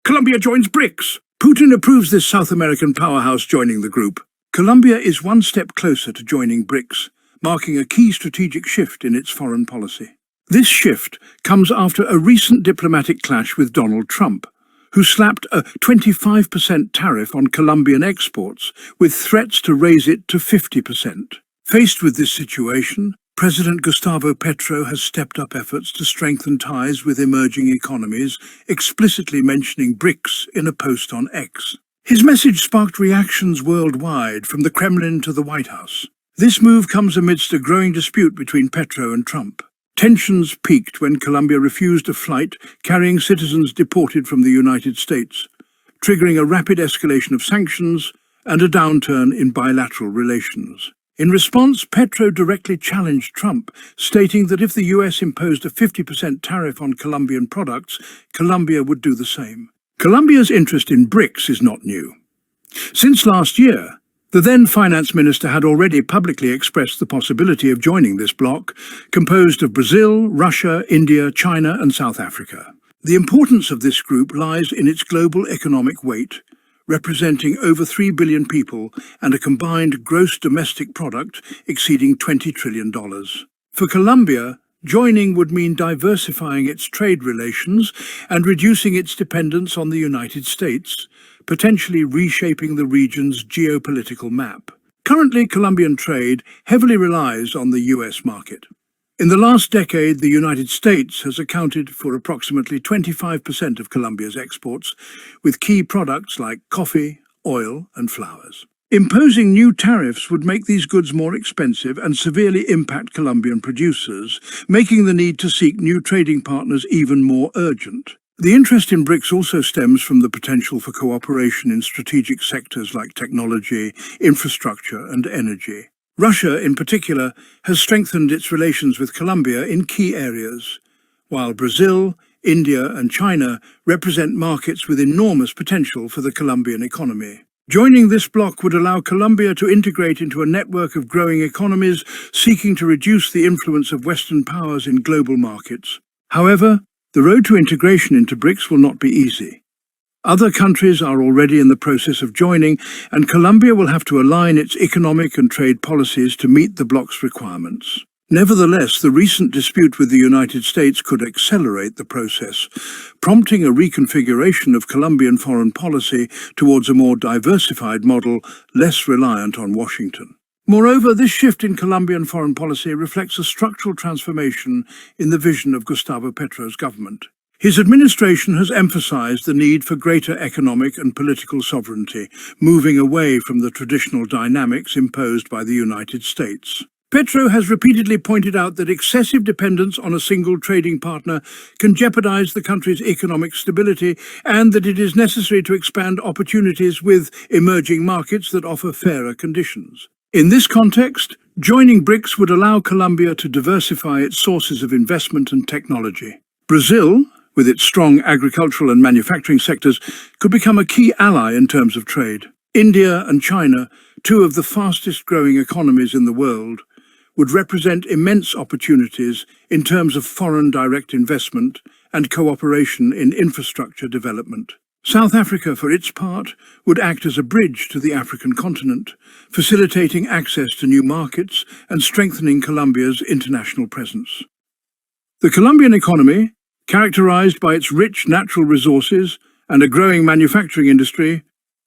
Colombia joins BRICS. Putin approves this South American powerhouse joining the group. Colombia is one step closer to joining BRICS, marking a key strategic shift in its foreign policy. This shift comes after a recent diplomatic clash with Donald Trump, who slapped a 25% tariff on Colombian exports, with threats to raise it to 50%. Faced with this situation, President Gustavo Petro has stepped up efforts to strengthen ties with emerging economies, explicitly mentioning BRICS in a post on X. His message sparked reactions worldwide, from the Kremlin to the White House. This move comes amidst a growing dispute between Petro and Trump. Tensions peaked when Colombia refused a flight carrying citizens deported from the United States, triggering a rapid escalation of sanctions and a downturn in bilateral relations. In response, Petro directly challenged Trump, stating that if the US imposed a 50% tariff on Colombian products, Colombia would do the same. Colombia's interest in BRICS is not new. Since last year, the then finance minister had already publicly expressed the possibility of joining this bloc, composed of Brazil, Russia, India, China and South Africa. The importance of this group lies in its global economic weight, representing over 3 billion people and a combined gross domestic product exceeding $20 trillion. For Colombia, joining would mean diversifying its trade relations and reducing its dependence on the United States, potentially reshaping the region's geopolitical map. Currently, Colombian trade heavily relies on the US market. In the last decade, the United States has accounted for approximately 25% of Colombia's exports, with key products like coffee, oil, and flowers. Imposing new tariffs would make these goods more expensive and severely impact Colombian producers, making the need to seek new trading partners even more urgent. The interest in BRICS also stems from the potential for cooperation in strategic sectors like technology, infrastructure, and energy. Russia, in particular, has strengthened its relations with Colombia in key areas, while Brazil, India, and China represent markets with enormous potential for the Colombian economy. Joining this bloc would allow Colombia to integrate into a network of growing economies seeking to reduce the influence of Western powers in global markets. However, the road to integration into BRICS will not be easy. Other countries are already in the process of joining, and Colombia will have to align its economic and trade policies to meet the bloc's requirements. Nevertheless, the recent dispute with the United States could accelerate the process, prompting a reconfiguration of Colombian foreign policy towards a more diversified model, less reliant on Washington. Moreover, this shift in Colombian foreign policy reflects a structural transformation in the vision of Gustavo Petro's government. His administration has emphasized the need for greater economic and political sovereignty, moving away from the traditional dynamics imposed by the United States. Petro has repeatedly pointed out that excessive dependence on a single trading partner can jeopardize the country's economic stability, and that it is necessary to expand opportunities with emerging markets that offer fairer conditions. In this context, joining BRICS would allow Colombia to diversify its sources of investment and technology. Brazil, with its strong agricultural and manufacturing sectors, could become a key ally in terms of trade. India and China, two of the fastest-growing economies in the world, would represent immense opportunities in terms of foreign direct investment and cooperation in infrastructure development. South Africa, for its part, would act as a bridge to the African continent, facilitating access to new markets and strengthening Colombia's international presence. The Colombian economy, characterized by its rich natural resources and a growing manufacturing industry,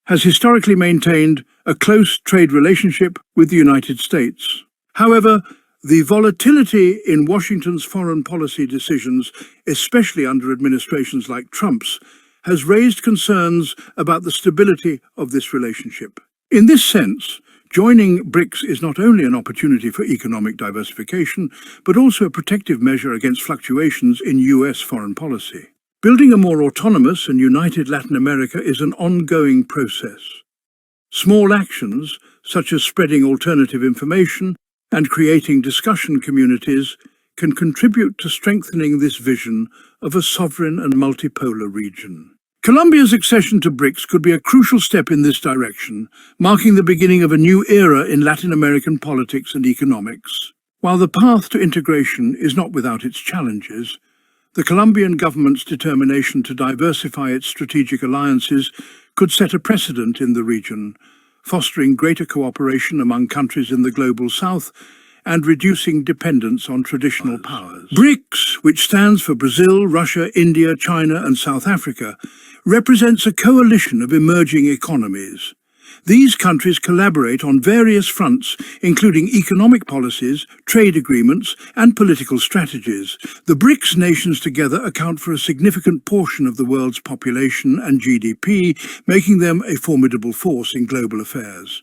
has historically maintained a close trade relationship with the United States. However, the volatility in Washington's foreign policy decisions, especially under administrations like Trump's, has raised concerns about the stability of this relationship. In this sense, joining BRICS is not only an opportunity for economic diversification, but also a protective measure against fluctuations in US foreign policy. Building a more autonomous and united Latin America is an ongoing process. Small actions, such as spreading alternative information and creating discussion communities, can contribute to strengthening this vision of a sovereign and multipolar region. Colombia's accession to BRICS could be a crucial step in this direction, marking the beginning of a new era in Latin American politics and economics. While the path to integration is not without its challenges, The Colombian government's determination to diversify its strategic alliances could set a precedent in the region, fostering greater cooperation among countries in the global south and reducing dependence on traditional powers. BRICS, which stands for Brazil, Russia, India, China and South Africa, represents a coalition of emerging economies. These countries collaborate on various fronts, including economic policies, trade agreements, and political strategies. The BRICS nations together account for a significant portion of the world's population and GDP, making them a formidable force in global affairs.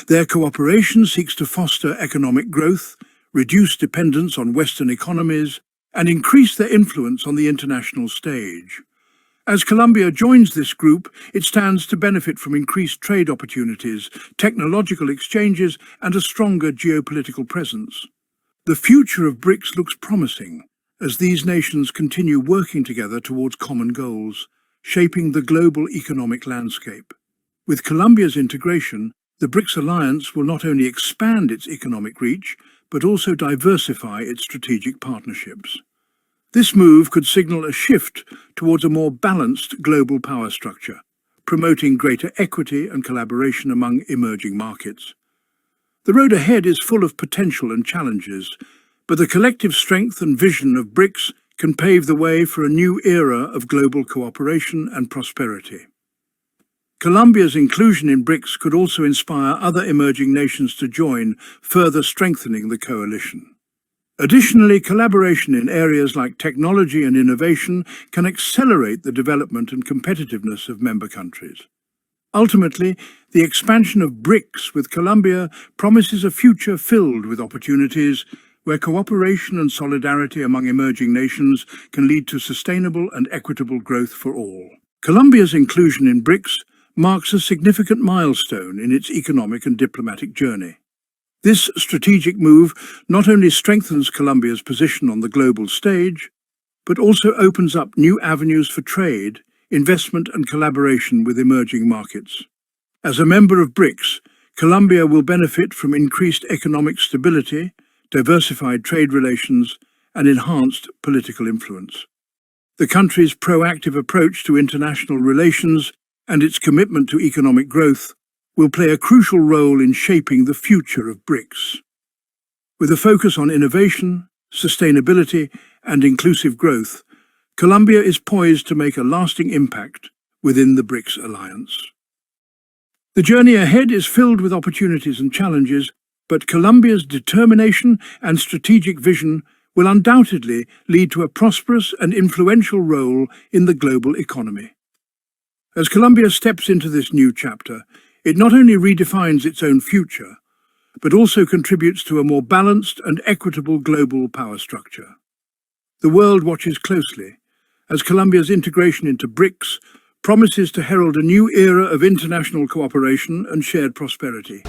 Their cooperation seeks to foster economic growth, reduce dependence on Western economies, and increase their influence on the international stage. As Colombia joins this group, it stands to benefit from increased trade opportunities, technological exchanges, and a stronger geopolitical presence. The future of BRICS looks promising as these nations continue working together towards common goals, shaping the global economic landscape. With Colombia's integration, the BRICS alliance will not only expand its economic reach, but also diversify its strategic partnerships. This move could signal a shift towards a more balanced global power structure, promoting greater equity and collaboration among emerging markets. The road ahead is full of potential and challenges, but the collective strength and vision of BRICS can pave the way for a new era of global cooperation and prosperity. Colombia's inclusion in BRICS could also inspire other emerging nations to join, further strengthening the coalition. Additionally, collaboration in areas like technology and innovation can accelerate the development and competitiveness of member countries. Ultimately, the expansion of BRICS with Colombia promises a future filled with opportunities where cooperation and solidarity among emerging nations can lead to sustainable and equitable growth for all. Colombia's inclusion in BRICS marks a significant milestone in its economic and diplomatic journey. This strategic move not only strengthens Colombia's position on the global stage, but also opens up new avenues for trade, investment and collaboration with emerging markets. As a member of BRICS, Colombia will benefit from increased economic stability, diversified trade relations, and enhanced political influence. The country's proactive approach to international relations and its commitment to economic growth will play a crucial role in shaping the future of BRICS. With a focus on innovation, sustainability, and inclusive growth, Colombia is poised to make a lasting impact within the BRICS alliance. The journey ahead is filled with opportunities and challenges, but Colombia's determination and strategic vision will undoubtedly lead to a prosperous and influential role in the global economy. As Colombia steps into this new chapter, it not only redefines its own future, but also contributes to a more balanced and equitable global power structure. The world watches closely as Colombia's integration into BRICS promises to herald a new era of international cooperation and shared prosperity.